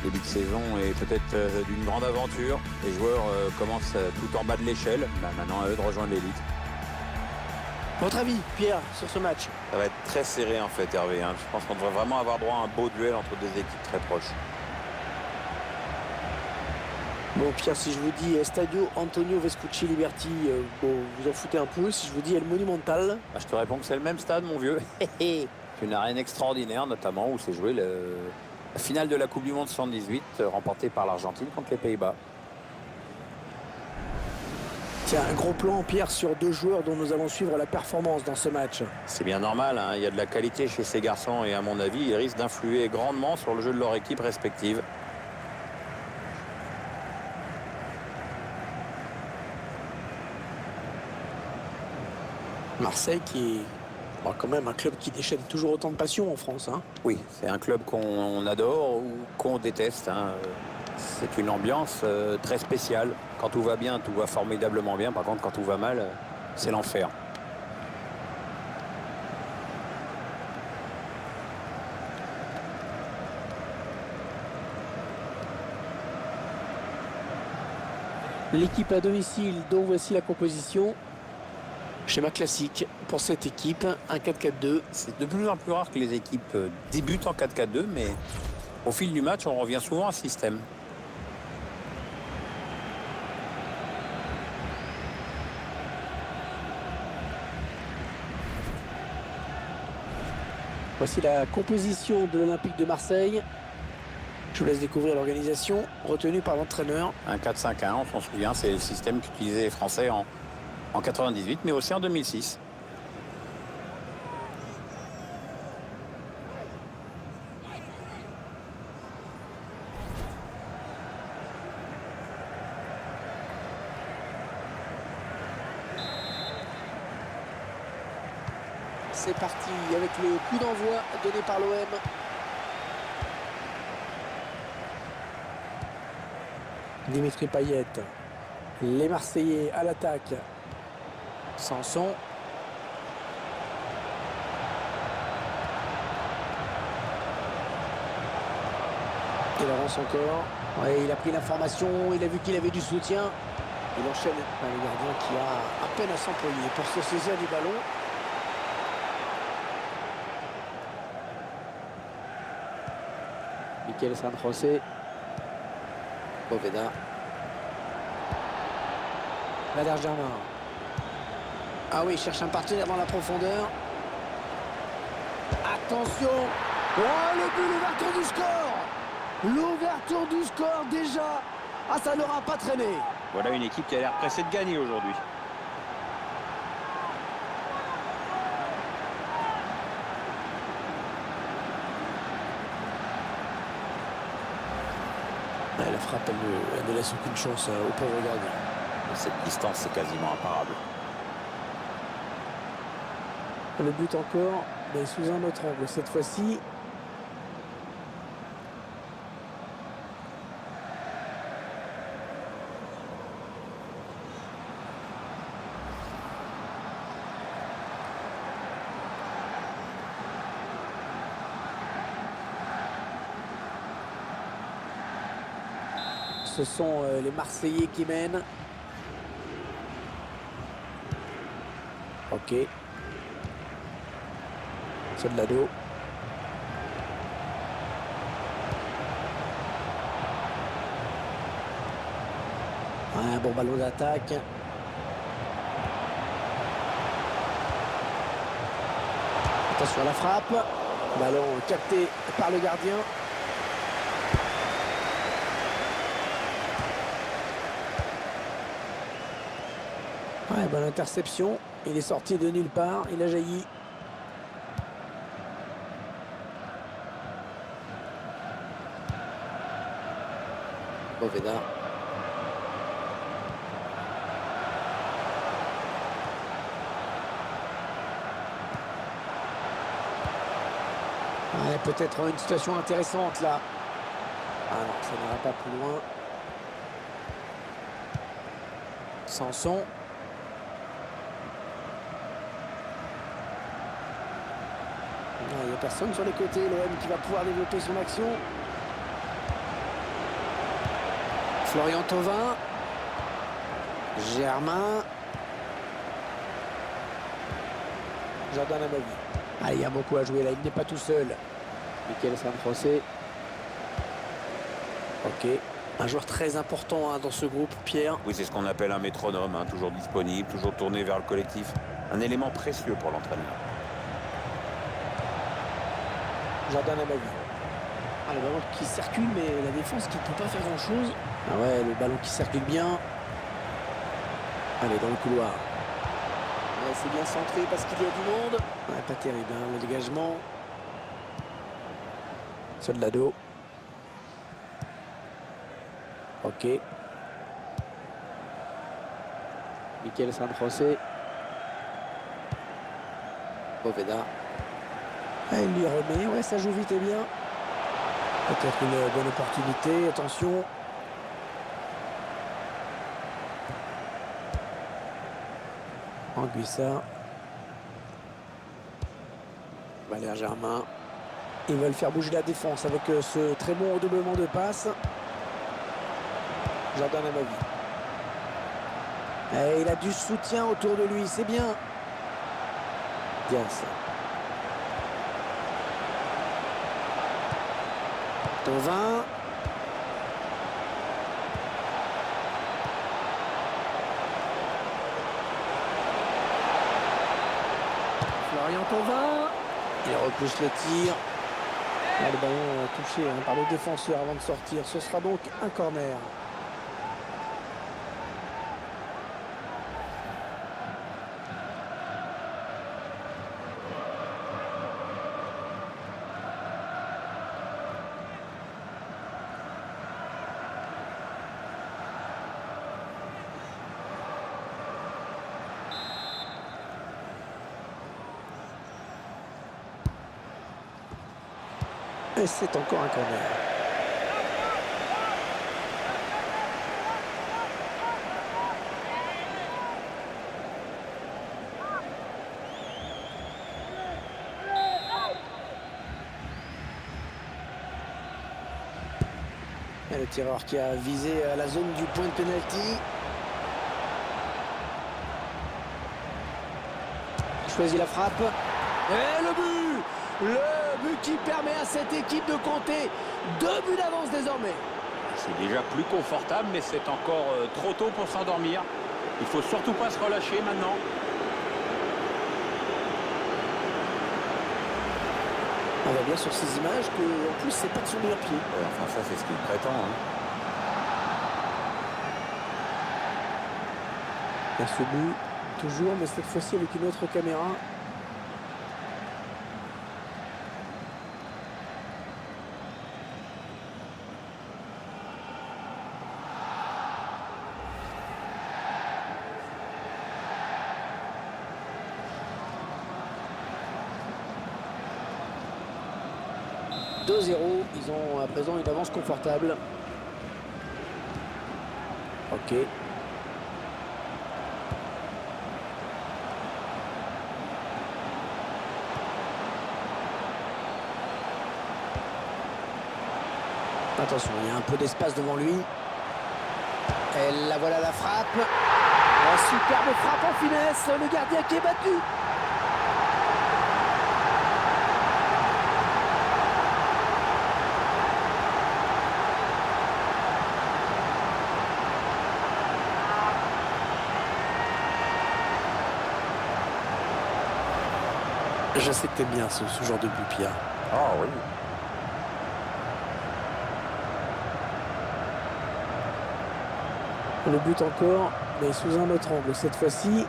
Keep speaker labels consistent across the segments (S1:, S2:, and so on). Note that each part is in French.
S1: Début de saison est peut-être d'une grande aventure. Les joueurs commencent tout en bas de l'échelle. Maintenant, à eux de rejoindre l'élite.
S2: Votre avis, Pierre, sur ce match?
S1: Ça va être très serré en fait, Hervé. Je pense qu'on devrait vraiment avoir droit à un beau duel entre deux équipes très proches.
S2: Bon, Pierre, si je vous dis Stadio Antonio Vespucci Liberty, bon, vous en foutez un peu. Si je vous dis El Monumental,
S1: Je te réponds que c'est le même stade, mon vieux. C'est une arène extraordinaire, notamment, où s'est joué la finale de la Coupe du Monde 78, remportée par l'Argentine contre les Pays-Bas.
S2: tiens, un gros plan, Pierre, sur deux joueurs dont nous allons suivre la performance dans ce match.
S1: C'est bien normal, hein. Il y a de la qualité chez ces garçons et à mon avis, ils risquent d'influer grandement sur le jeu de leur équipe respective.
S2: Marseille qui est quand même un club qui déchaîne toujours autant de passion en France. Hein.
S1: Oui, c'est un club qu'on adore ou qu'on déteste, hein. C'est une ambiance très spéciale. Quand tout va bien, tout va formidablement bien. Par contre, quand tout va mal, c'est l'enfer.
S2: L'équipe à domicile, dont voici la composition. Schéma classique pour cette équipe, un 4-4-2.
S1: C'est de plus en plus rare que les équipes débutent en 4-4-2, mais au fil du match, on revient souvent à ce système.
S2: Voici la composition de l'Olympique de Marseille. Je vous laisse découvrir l'organisation retenue par l'entraîneur.
S1: Un 4-5-1, on s'en souvient, c'est le système qu'utilisaient les Français en 98, mais aussi en 2006.
S2: C'est parti avec le coup d'envoi donné par l'OM. Dimitri Payet. Les Marseillais à l'attaque. Sanson. Il avance encore. Ouais, il a pris l'information, il a vu qu'il avait du soutien. Il enchaîne le gardien qui a à peine à s'employer pour se saisir du ballon. Michael San José. Boveda. Valère Germain. Ah oui, il cherche un partenaire dans la profondeur. Attention. Oh, le but, l'ouverture du score. L'ouverture du score déjà. Ah, ça n'aura pas traîné.
S1: Voilà une équipe qui a l'air pressée de gagner aujourd'hui.
S2: La frappe, elle ne laisse aucune chance au pauvre gardien.
S1: Cette distance, c'est quasiment imparable.
S2: Le but encore, mais sous un autre angle cette fois-ci. Ce sont les Marseillais qui mènent. Ok. C'est de l'ado. Un bon ballon d'attaque. Attention à la frappe. Ballon capté par le gardien. Ouais, bonne interception. Il est sorti de nulle part. Il a jailli. Boveda. Ouais, peut-être une situation intéressante là. Ah non, ça n'ira pas plus loin. Sanson. Il n'y a personne sur les côtés. L'OM qui va pouvoir développer son action. Florian Thauvin. Germain. Jordan Amavi. Ah, il y a beaucoup à jouer là, il n'est pas tout seul. Michael San José. Ok. Un joueur très important dans ce groupe, Pierre.
S1: Oui, c'est ce qu'on appelle un métronome, hein, toujours disponible, toujours tourné vers le collectif. Un élément précieux pour l'entraîneur.
S2: Jordan Amavi. Ah, le ballon qui circule, mais la défense qui ne peut pas faire grand-chose. Ah ouais, le ballon qui circule bien. Allez, dans le couloir. Ouais, c'est bien centré parce qu'il y a du monde. Ouais, pas terrible, hein, le dégagement. Soldado. Ok. Michael San José. Poveda. Ah, il lui remet. Ouais, ça joue vite et bien. Peut-être une bonne opportunité. Attention. Anguissa. Valère Germain. Ils veulent faire bouger la défense avec ce très bon redoublement de passe. Jordan Amavi. Et il a du soutien autour de lui, c'est bien. Diaz. Thauvin. Florian Thauvin. Il repousse le tir. Là, le ballon touché par le défenseur avant de sortir. Ce sera donc un corner. Et c'est encore un corner. Et le tireur qui a visé la zone du point de pénalty. Il choisit la frappe. Et le but! Le but qui permet à cette équipe de compter 2 buts d'avance désormais.
S1: C'est déjà plus confortable, mais c'est encore trop tôt pour s'endormir. Il faut surtout pas se relâcher maintenant.
S2: On voit bien sur ces images que, en plus, c'est pas de son meilleur pied.
S1: Ouais, enfin, ça, c'est ce qu'il prétend. Hein.
S2: Il y a ce but, toujours, mais cette fois-ci avec une autre caméra. « 2-0, ils ont à présent une avance confortable. Ok. Attention, il y a un peu d'espace devant lui. Et la voilà la frappe. La superbe frappe en finesse. Le gardien qui est battu. Je sais que t'aimes bien ce genre de but, Pierre.
S1: Ah oui.
S2: Le but encore, mais sous un autre angle cette fois-ci.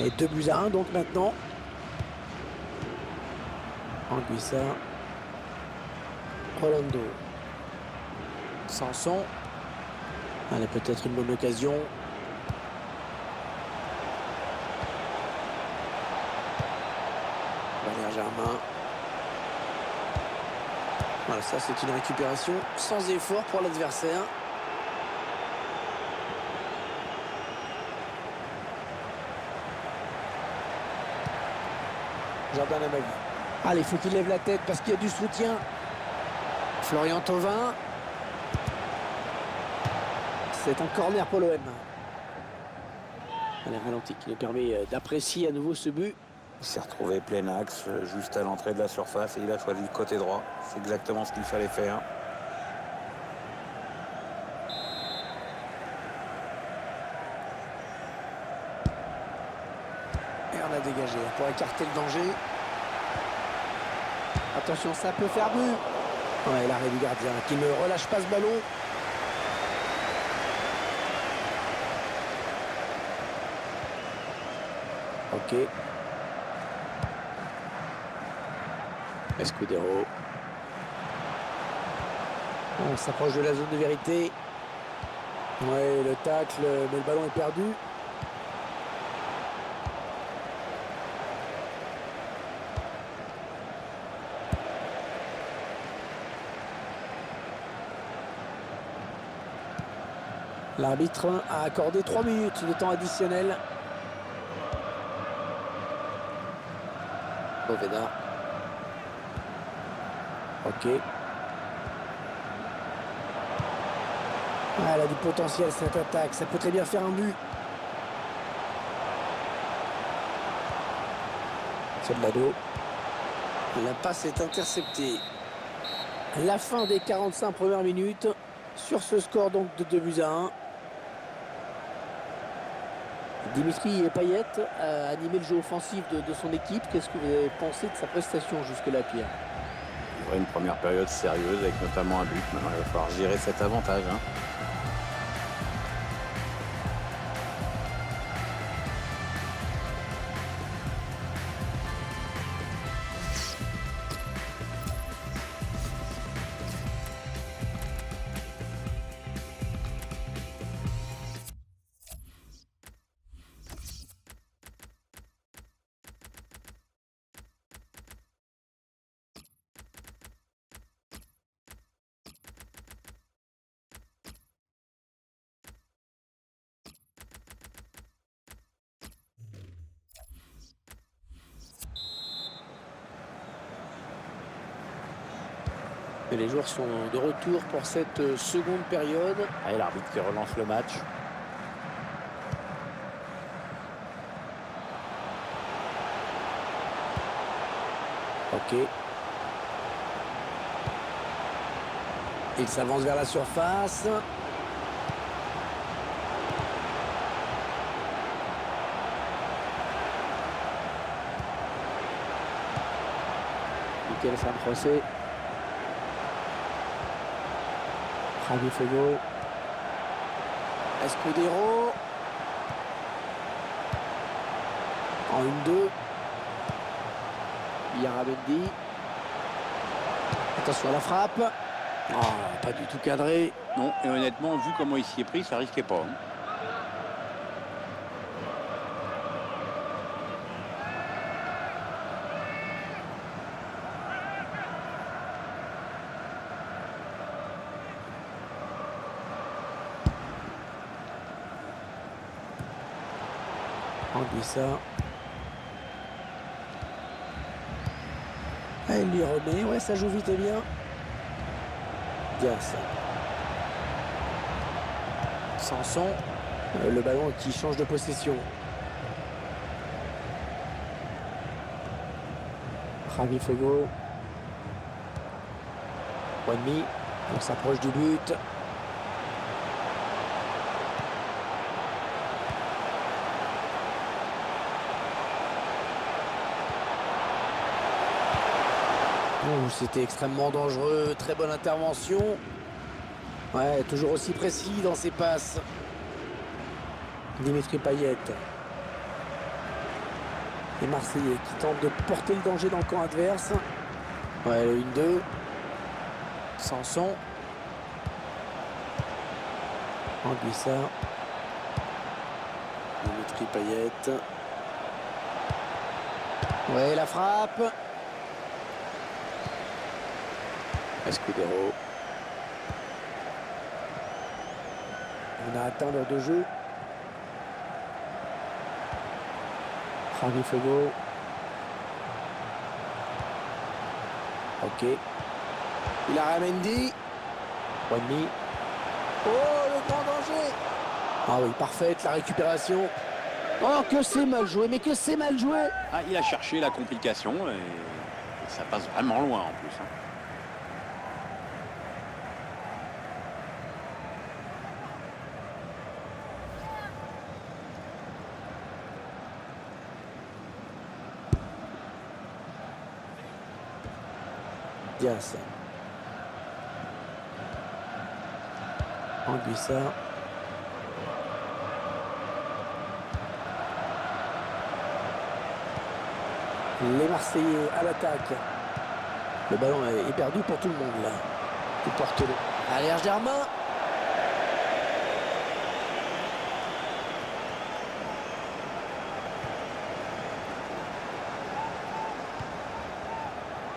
S2: Et 2-1 donc maintenant. Anguissa. Rolando. Sanson. Allez, peut-être une bonne occasion. Valère Germain. Voilà, ça c'est une récupération sans effort pour l'adversaire. Jordan Amavi. Allez, il faut qu'il lève la tête parce qu'il y a du soutien. Florian Thauvin. C'est un corner pour l'OM. Allez, ralenti qui nous permet d'apprécier à nouveau ce but.
S1: Il s'est retrouvé plein axe, juste à l'entrée de la surface, et il a choisi le côté droit. C'est exactement ce qu'il fallait faire.
S2: Et on a dégagé pour écarter le danger. Attention, ça peut faire but. Ouais, l'arrêt du gardien qui ne relâche pas ce ballon. Ok. Escudero. On s'approche de la zone de vérité. Ouais, le tacle, mais le ballon est perdu. L'arbitre a accordé 3 minutes de temps additionnel. Boveda. Ok. Elle a du potentiel cette attaque. Ça peut très bien faire un but. C'est de l'ado. La passe est interceptée. La fin des 45 premières minutes. Sur ce score donc de 2-1. Dimitri Payet a animé le jeu offensif de son équipe. Qu'est-ce que vous avez pensé de sa prestation jusque-là, Pierre?
S1: Il y aurait une première période sérieuse avec notamment un but. Maintenant, il va falloir gérer cet avantage.
S2: Et les joueurs sont de retour pour cette seconde période.
S1: Et l'arbitre qui relance le match.
S2: Ok. Il s'avance vers la surface. Michael San José. Javi Fuego. Escudero. En 1-2. Yaramendi. Attention à la frappe. Oh, pas du tout cadré.
S1: Non, et honnêtement, vu comment il s'y est pris, ça risquait pas.
S2: Anguissa. Elle lui remet. Ouais, ça joue vite et bien. Diaz. Sanson. Le ballon qui change de possession. Javi Fuego. Wanmi. On s'approche du but. Oh, c'était extrêmement dangereux, très bonne intervention. Ouais, toujours aussi précis dans ses passes. Dimitri Payet. Les Marseillais qui tentent de porter le danger dans le camp adverse. Ouais, le 1-2. Sanson. Anguissa. Dimitri Payet. Ouais, la frappe.
S1: Escudero.
S2: On a atteint l'heure de jeu. Javi Fuego. Ok. Il a Ramendi. Wani. Oh, le grand danger. Ah oui, parfaite la récupération. Oh, que c'est mal joué, mais que c'est mal joué.
S1: Ah, il a cherché la complication et ça passe vraiment loin en plus. Hein.
S2: Diaz. Anguissa. Les Marseillais à l'attaque. Le ballon est perdu pour tout le monde là. Il porte le. Allez, Germain.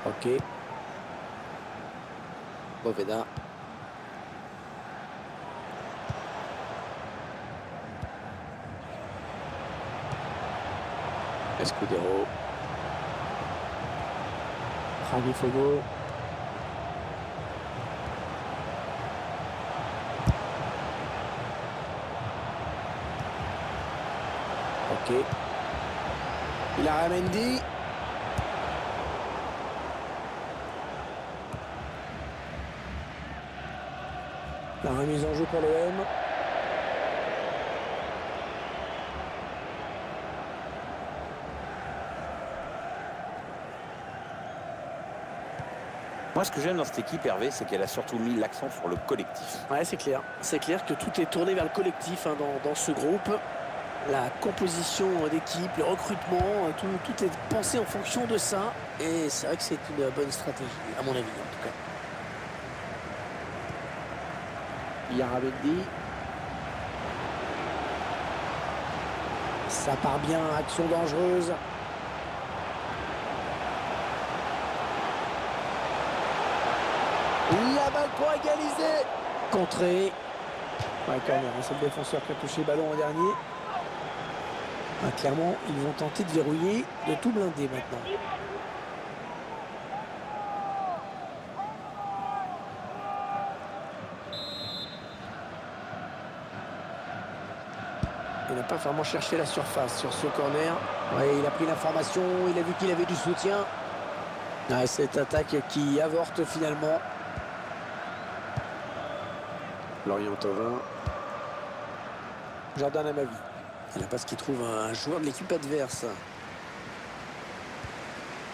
S2: Ok. Boveda.
S1: Escudero.
S2: Javi Fuego. Ok. Il a Ramendi. La remise en jeu pour l'OM.
S1: Moi, ce que j'aime dans cette équipe, Hervé, c'est qu'elle a surtout mis l'accent sur le collectif.
S2: Ouais, c'est clair. C'est clair que tout est tourné vers le collectif hein, dans ce groupe. La composition d'équipe, le recrutement, tout est pensé en fonction de ça. Et c'est vrai que c'est une bonne stratégie, à mon avis en tout cas. Yaramendi. Ça part bien, action dangereuse. La balle pour égaliser. Contré. Ouais, quand même, c'est le défenseur qui a touché le ballon en dernier. Ah, clairement, ils vont tenter de verrouiller, de tout blinder maintenant. Il n'a pas vraiment cherché la surface sur ce corner. Ouais, il a pris l'information, il a vu qu'il avait du soutien. Ah, cette attaque qui avorte finalement. Lorient Thauvin. Jordan Amavi. Il n'a pas ce qu'il trouve un joueur de l'équipe adverse.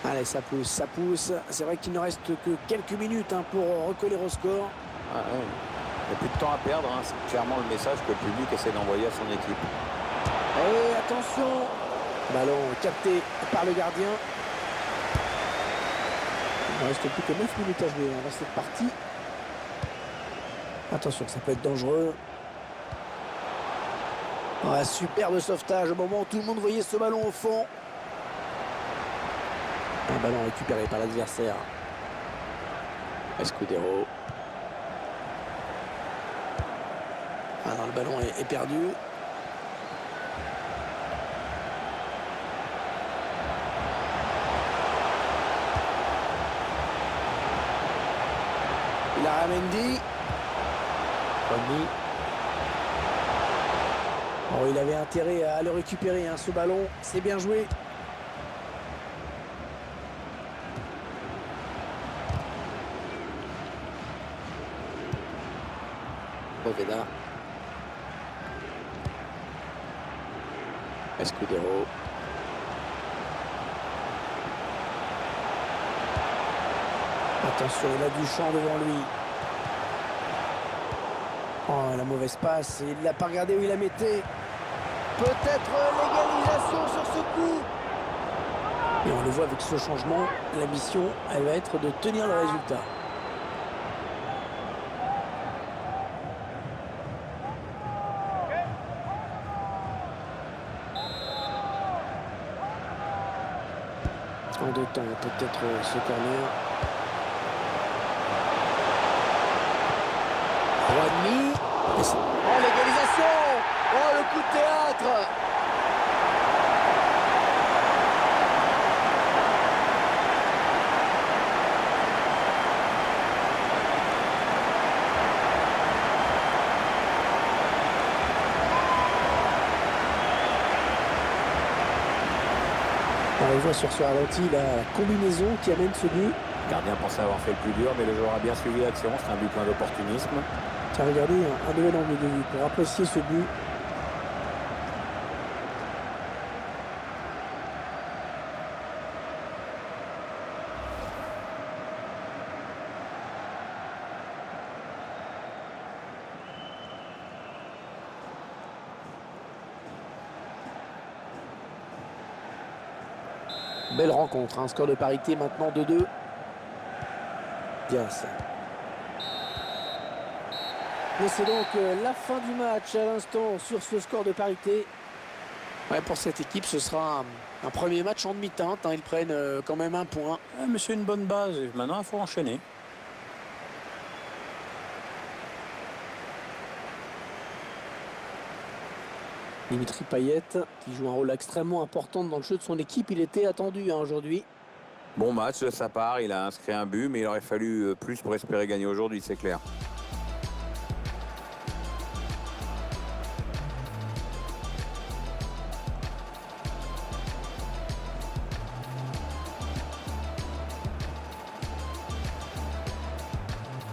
S2: Allez, ça pousse, ça pousse. C'est vrai qu'il ne reste que quelques minutes hein, pour recoller au score.
S1: Ah, ouais. Il n'y a plus de temps à perdre. Hein. C'est clairement le message que le public essaie d'envoyer à son équipe.
S2: Et attention. Ballon capté par le gardien. Il ne reste plus que 9 minutes à jouer hein, dans cette partie. Attention, ça peut être dangereux. Ah, superbe sauvetage au moment où tout le monde voyait ce ballon au fond. Un ballon récupéré par l'adversaire. Escudero. Ah non, le ballon est perdu. Il a Ramendi. Oh, il avait intérêt à le récupérer, hein, ce ballon. C'est bien joué. Boveda. Escudero. Attention, il a du champ devant lui. Oh, la mauvaise passe. Il l'a pas regardé où il la mettait. Peut-être l'égalisation sur ce coup. Et on le voit avec ce changement. La mission, elle va être de tenir le résultat. En deux temps, peut-être ce corner. 3,5. Oh, l'égalisation! Oh, le coup de théâtre! On voit sur ce ralenti la combinaison qui amène ce but.
S1: Le gardien pensait avoir fait le plus dur, mais le joueur a bien suivi l'action. C'est un but plein d'opportunisme.
S2: Tiens, regardez, un nouvel angle de vue pour apprécier ce but. Belle rencontre, un score de parité maintenant 2-2. Diaz. Et c'est donc la fin du match à l'instant sur ce score de parité. Ouais, pour cette équipe, ce sera un premier match en demi-teinte. Hein. Ils prennent quand même un point.
S1: Ah, mais c'est une bonne base. Maintenant, il faut enchaîner.
S2: Dimitri Payet, qui joue un rôle extrêmement important dans le jeu de son équipe. Il était attendu aujourd'hui.
S1: Bon match de sa part. Il a inscrit un but, mais il aurait fallu plus pour espérer gagner aujourd'hui, c'est clair.